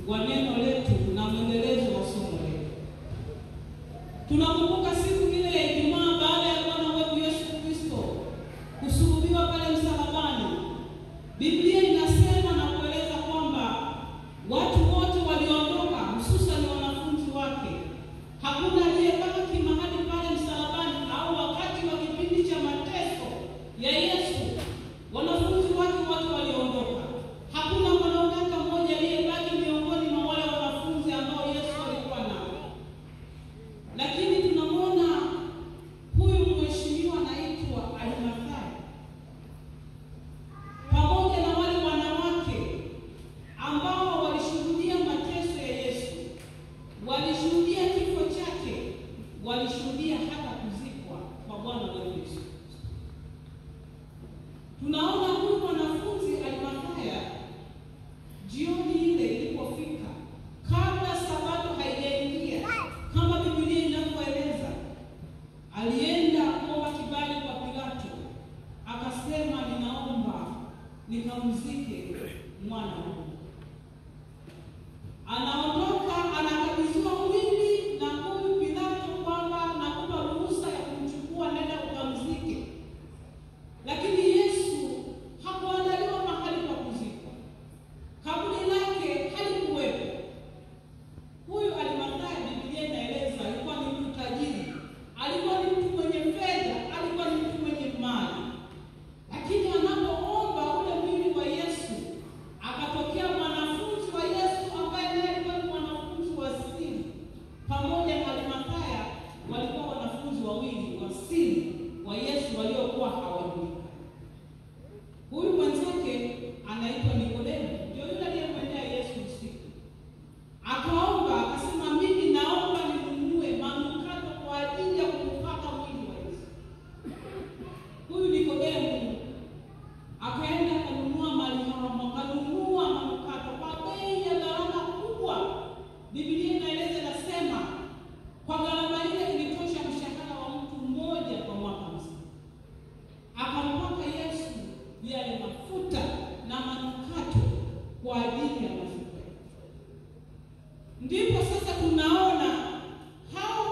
wa neno letu na mwendelezo wa somo letu. Tunakumbuka siku ile ya Ijumaa baada ya Bwana wetu Yesu Kristo kusulubiwa pale msalabani. Biblia inasema na kueleza kwamba watu wote waliondoka, hususan wanafunzi wake. Hakuna aliyebaki mahali pale msalabani au wakati wa kipindi cha mateso ya Yesu. Wanafunzi wake wote waliondoka. Hakuna mwanamke mmoja aliyebaki miongoni mwa wale wanafunzi ambao Yesu alikuwa nao. Lakini tunamwona huyu mheshimiwa anaitwa Arimathaya pamoja na wale wanawake ambao walishuhudia mateso ya Yesu, walishuhudia kifo chake, walishuhudia hata kuzikwa kwa Bwana wetu Yesu. Tunaona huyu mwanafunzi Arimathaya, jioni ile ilipofika, kabla sabato haijaingia kama Biblia inavyoeleza, alienda kuomba kibali kwa Pilato, akasema, ninaomba nikamzike mwana wangu. Anaondoka, anakabidhiwa mwili na huyu Pilato kwamba nakupa ruhusa ya kumchukua, nenda ukamzike. Lakini Yesu hakuandaliwa mahali pa kuzikwa. Kaburi lake halikuwepo. Huyu Arimathaya, Biblia inaeleza, alikuwa ni mtu tajiri, alikuwa ni mtu mwenye fedha, alikuwa ni mtu mwenye mali. Lakini anapoomba ule mwili wa Yesu, akatokea mwanafunzi wa Yesu ambaye ndiye alikuwa ni mwanafunzi wa siri. Pamoja na Arimathaya walikuwa wanafunzi wawili wa siri wa Yesu waliokuwa hawajui. Huyu mwenzake anaitwa Nikodemo, ndio yule aliyemwendea Yesu usiku. Akaomba, akasema, mimi naomba ninunue manukato kwa ajili ya kumpaka mwili wa Yesu. Huyu Nikodemo akaenda kununua manukato kwa bei ya gharama kubwa. Biblia inaeleza, inasema kwa gharama ile ilitosha mshahara wa mtu mmoja kwa mwaka mzima. Akampaka Yesu yale mafuta na manukato kwa ajili ya mafuta. Ndipo sasa tunaona hawa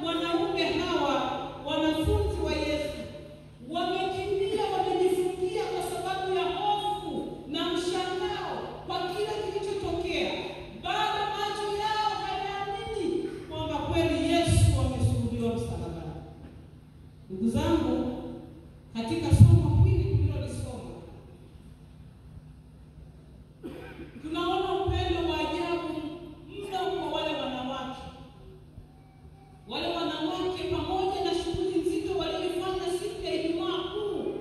wanaume hawa wanafunzi wa Yesu wamekimbia, wamejifungia kwa sababu ya hofu na mshangao kwa kila kilichotokea. Bado macho yao hayaamini kwamba kweli Yesu amesulubiwa msalabani. Ndugu zangu, katika somo hili tulilolisoma, tunaona upendo wa ajabu mno kwa wale wanawake. Wale wanawake pamoja na shughuli nzito walioifanya siku ya Ijumaa Kuu,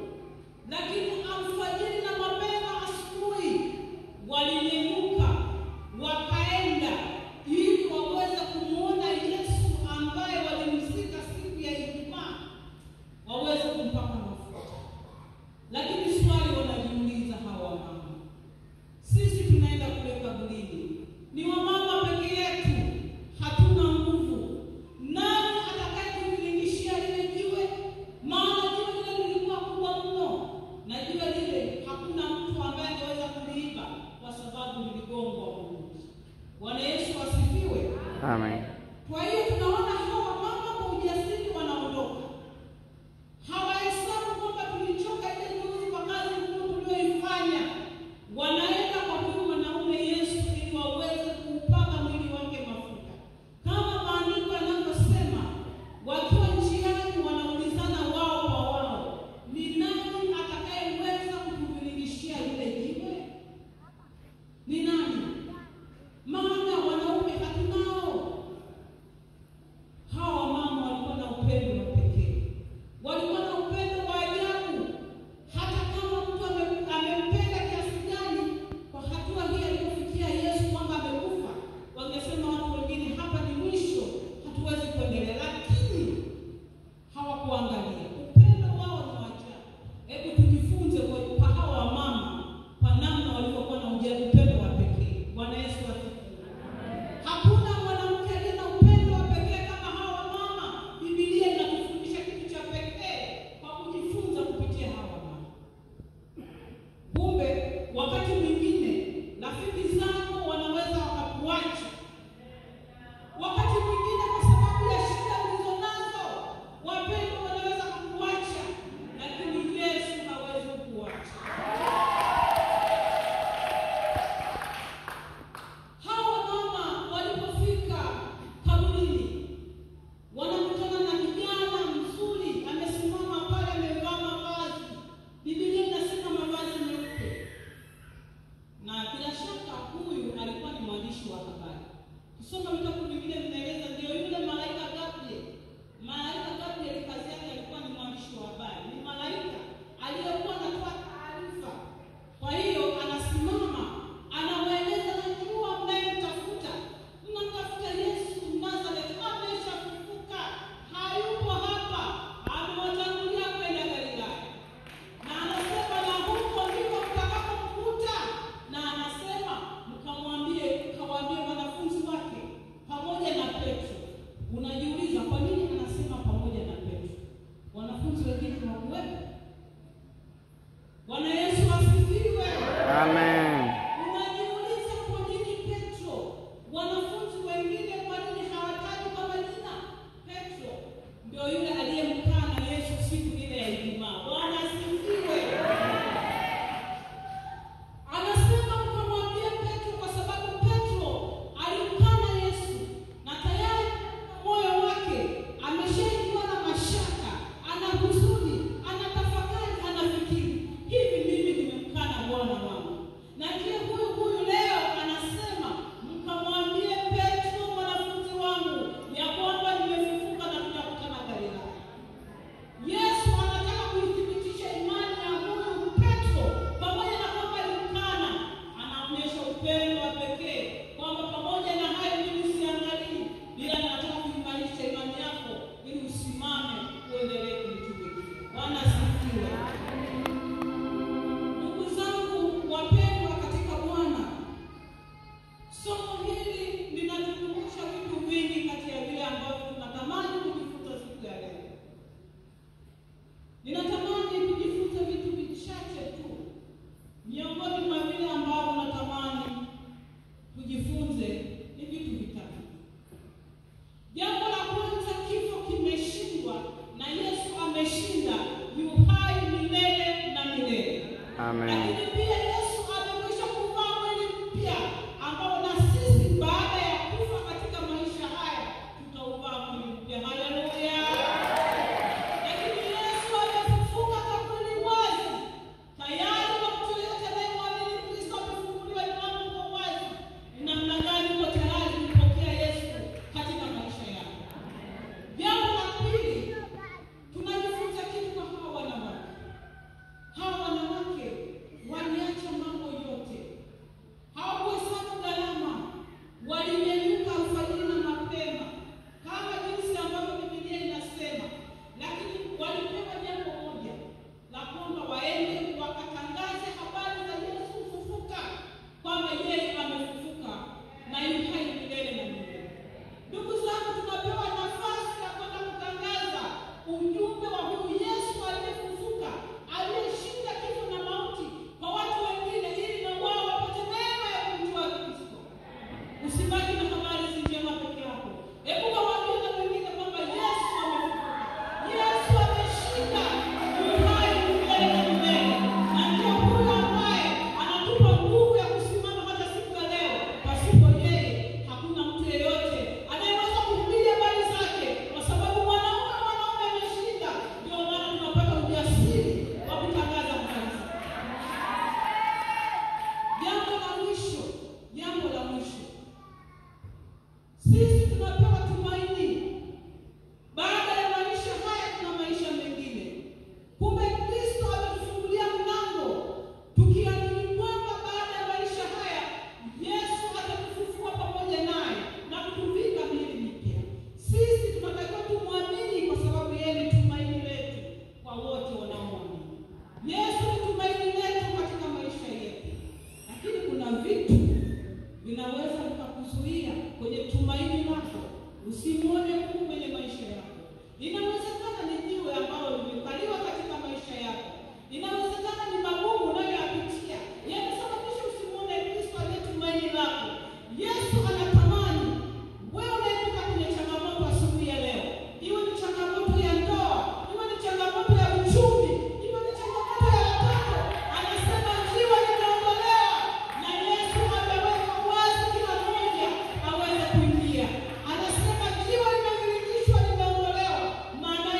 lakini alfajiri na mapema asubuhi walinyanyuka wakaenda ili waweze kumuona Yesu ambaye walimzika siku ya Ijumaa, waweze kumpaka mafuta. Lakini swali wanajiuliza hawa mama, sisi tunaenda kule kaburini, ni wamama peke yetu, hatuna nguvu. Nani atakaye kuvilingishia lile jiwe? Maana jiwe lile lilikuwa kubwa mno, na jiwe lile hakuna mtu ambaye angeweza kuliiba kwa sababu liligongwa bunduki. Bwana Yesu asifiwe. Amen. Kwa hiyo tunaona hawa mama kwa ujasiri wanaondoka. Hawahesabu kwamba tulichoka ile juzi kwa kazi ngumu tuliyoifanya. Wanaenda kwa huyu mwanaume Yesu ili waweze kuupaka mwili wake mafuta. Kama maandiko yanavyosema, wakiwa njiani wanaulizana wao kwa wao, ni nani atakayeweza kutuvilingishia lile jiwe? Ni nani? Maana wanaume hatunao. Na bila shaka huyu alikuwa ni mwandishi wa habari. Kusoma vitabu vingine vinaeleza ndio yule malaika Gabriel. Malaika Gabriel kazi yake alikuwa ni mwandishi wa habari. Ni malaika aliyekuwa anatoa taarifa. Kwa hiyo anasimama, anawaeleza, najua mnayemtafuta. Mnamtafuta Yesu Mnazareti, ameshafufuka. Hayupo hapa. Amewatangulia kwenda Galilaya. Na anasema na huko ndiko mtakakomkuta. Na anasema mkawaambie wanafunzi wake pamoja na Petro. Unajiuliza kwa nini anasema pamoja na Petro? Wanafunzi wengine hawakuwepo. Bwana Yesu asifiwe. Amen. Unajiuliza kwa nini Petro? Wanafunzi wengine kwa nini hawataji kwa majina? Petro ndio yule aliyemkana Yesu siku ile ya Ijumaa. Bwana asifiwe. Anasema mkamwambie Petro kwa sababu Petro alimkana Yesu na tayari moyo wake ameshaingiwa na mashaka, ana huzuni, anatafakari, anafikiri, hivi mimi nimemkana Bwana wangu. Na ndiye huyu leo anasema mkamwambie Petro mwanafunzi wangu ya kwamba nimefufuka na tutakutana Galilaya. Yesu anataka kuithibitisha imani ya huyu Petro, pamoja na kwamba alimkana, anaonyesha upendo wa pekee kwamba pamoja na hayo mimi siangalii, ila nataka kuimarisha imani yako ili usimame uendelee kumtumikia. Bwana asifiwe. Ndugu zangu wapendwa katika Bwana, somo hili linatukumbusha vitu vingi kati ya vile ambavyo tunatamani kujifunza siku ya leo. Ninatamani kujifunza vitu vichache tu. Miongoni mwa vile ambavyo natamani tujifunze ni vitu vitatu. Jambo la kwanza, kifo kimeshindwa na Yesu ameshinda, yu hai milele na milele. Amen. Lakini pia Yesu amekwisha kuvaa mwili mpya ambao na sisi baada ya kufa katika maisha haya tutauvaa mwili mpya. Haleluya. Lakini Yesu amefufuka kwa mwili wazi. Tayari kwa mtu yote anayemwamini Kristo amefunguliwa mlango kwa wazi. Ni namna gani uko tayari kumpokea Yesu katika maisha yako? Jambo la pili, tunajifunza kitu kwa hawa wanawake. Hawa wanawake waliacha mambo yote. Hawakuhesabu gharama. Walinyanyuka alfajiri na mapema kama jinsi ambavyo Biblia inasema. Lakini walipewa jambo moja la kwamba waende wakatangaze habari za Yesu kufufuka, kwamba yeye amefufuka na yu hai milele na milele. Ndugu zangu, tunapewa nafasi ya kwenda kutangaza ujumbe wa huyu Yesu aliyefufuka, aliyeshinda kifo na mauti kwa watu wengine, ili na wao wapate neema ya kumjua Kristo. Usibaki na habari hizi njema peke yako. Hebu kawaambie na wengine kwamba Yesu amefufuka. Yesu ameshinda, yu hai milele na milele. Na ndio huyu ambaye anatupa nguvu ya kusimama hata siku ya leo. Pasipo yeye hakuna mtu yeyote anayeweza kuhubiri habari zake, kwa sababu mwanaume ameshinda. Ndio maana tunapata ujasiri wa kutangaza habari zake. Jambo la mwisho, sisi tunapewa tumaini. Baada ya maisha haya kuna maisha mengine. Kumbe Kristo ametufungulia mlango, tukiamini kwamba baada ya maisha haya Yesu atatufufua pamoja naye na kutuvika miili mipya. Sisi tunatakiwa tumwamini kwa sababu yeye ni tumaini letu kwa wote wanaoamini. Yesu ni tumaini letu katika maisha yetu. Lakini kuna vitu vinaweza vikakuzuia kwenye tumaini lako, usimuone Mungu kwenye maisha yako. Inawezekana ni jiwe ambalo limekaliwa katika maisha yako. Inawezekana ni magumu unayoyapitia yanasababisha usimuone Kristo aliye tumaini lako. Yesu anatamani wewe unayepita kwenye changamoto asubuhi ya leo, iwe ni changamoto ya ndoa, iwe ni changamoto ya uchumi, iwe ni changamoto ya watoto, anasema jiwe limeondolewa na Yesu ameweka wazi kila mmoja aweze kuingia. Anasema jiwe limeviringishwa, limeondolewa. Maana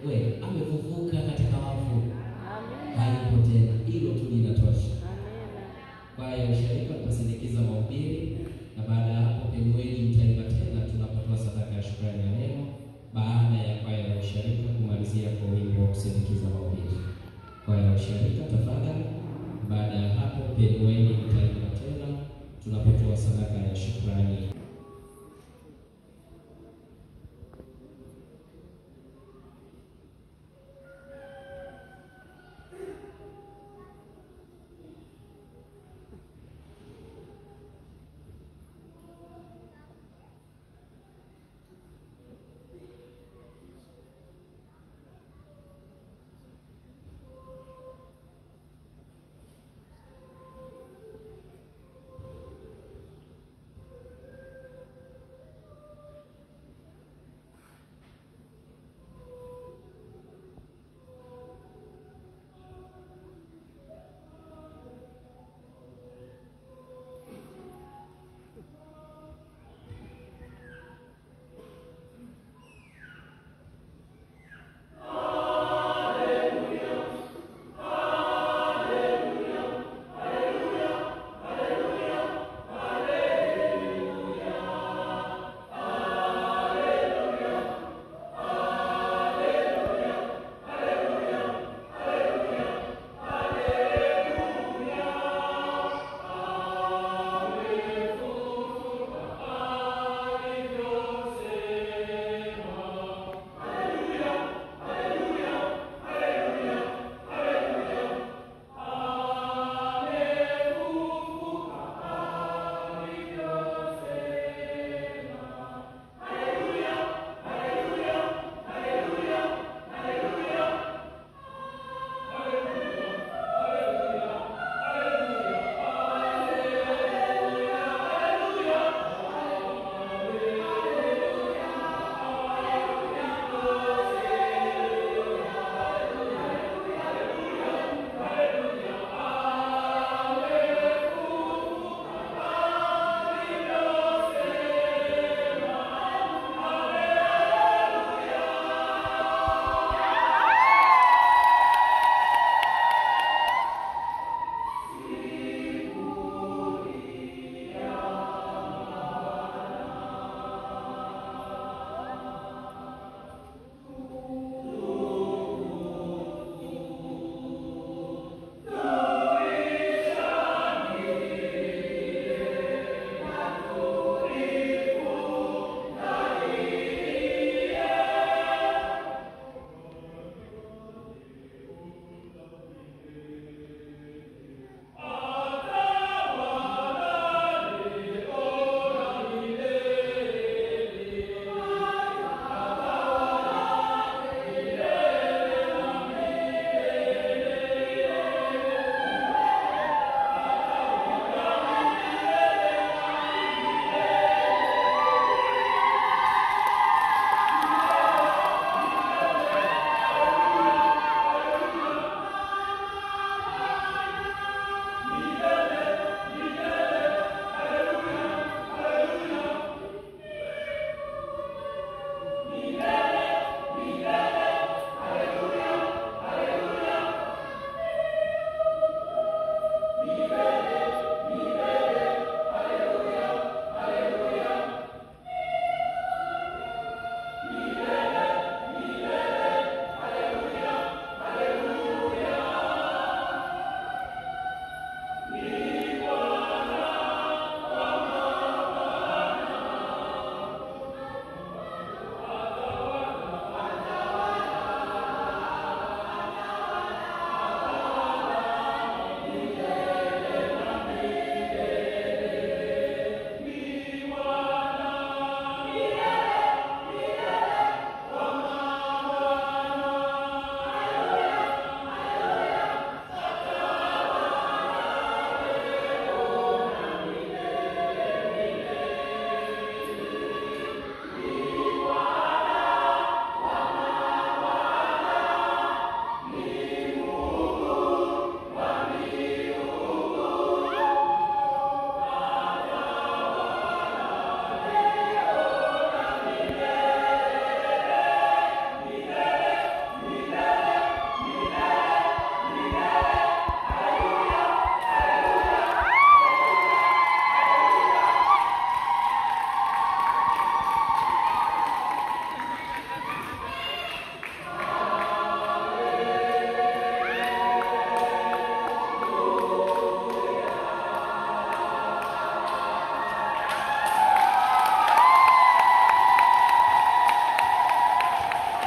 wewe amefufuka katika wafu. Hayupo tena. Hilo tu linatosha. Kwa hiyo sharika tutasindikiza mahubiri, na baada ya hapo penueli mtaimba tena tunapotoa sadaka ya shukrani ya neno, baada ya kwaya ya usharika kumalizia kwa wimbo wa kusindikiza mahubiri. Kwaya ya usharika tafadhali. Baada ya hapo penueli mtaimba tena tunapotoa sadaka ya shukrani.